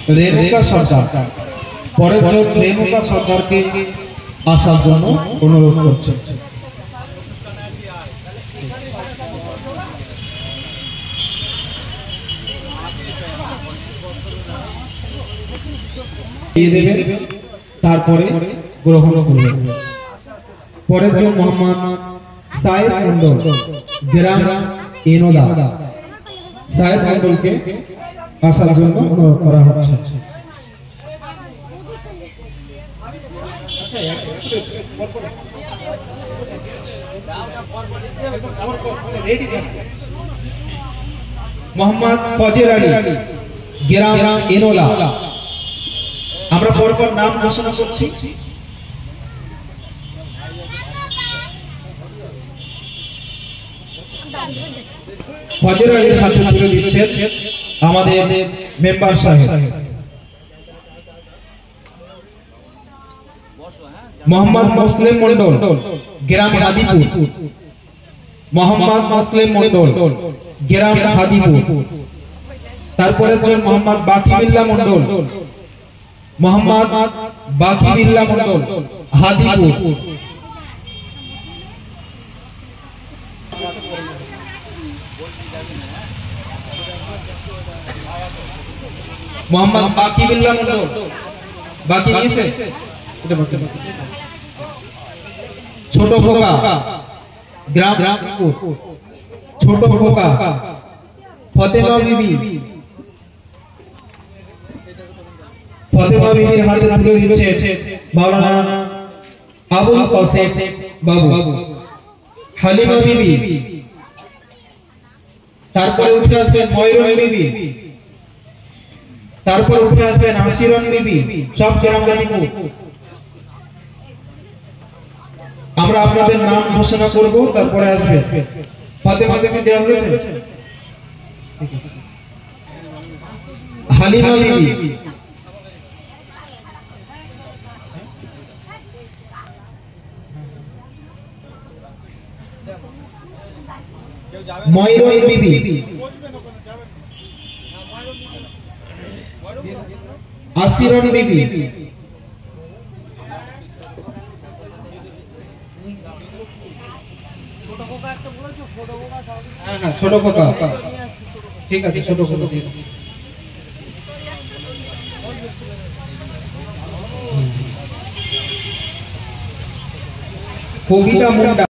রেণুকা সর্দার পরের জন রেণুকা সর্দারকে আসার জন্য অনুরোধ করছে। তারপরে গ্রহণ করবেন। পরের জন মোহাম্মদ সাইদ মন্ডল, গ্রাম এনোদা। সাইদ মন্ডলকে আসার জন্য অনুরোধ করা হচ্ছে। মোহাম্মদ ফজর আলী, গ্রাম এনোলা। আমরা পরপর নাম ঘোষণা করছি। ফজর আলীর হাতে তুলে দিচ্ছেন আমাদের মেম্বার সাহেব। মোহাম্মদ মুসলিম মন্ডল, গ্রাম হাদিপুর। মোহাম্মদ মুসলিম মন্ডল, গ্রাম হাদিপুর। তারপরে জন মোহাম্মদ বাকিবিল্লাহ মন্ডল, মোহাম্মদ বাকিবিল্লাহ মন্ডল, হাদিপুর। মোহাম্মদ বাকিবিল্লাহ মন্ডল বাকি নিয়েছে। ছোট খোকা, গ্রাম ছোট খোকা। ফতেমা বিবি, ফতেমা বিবির হাতে তুলে দিচ্ছে মাওলানা আবুল কাসেম বাবু। হালিমা বিবি। তারপরে উঠে আসবেন ময়রুন বিবি। তারপর উঠে আসবেন আসিরন বিবি। সব গ্রাম গাজীপুর। আমরা আপনাদের নাম ঘোষণা করব, তারপরে আসবে। ফাতেমা বিবি দেওয়া হয়েছে। হালিমা বিবি। ময়রুন বিবি। আসিরন বিবি। ছোট খোকা, ঠিক আছে, ছোট খোকা। কবিতা মুন্ডা।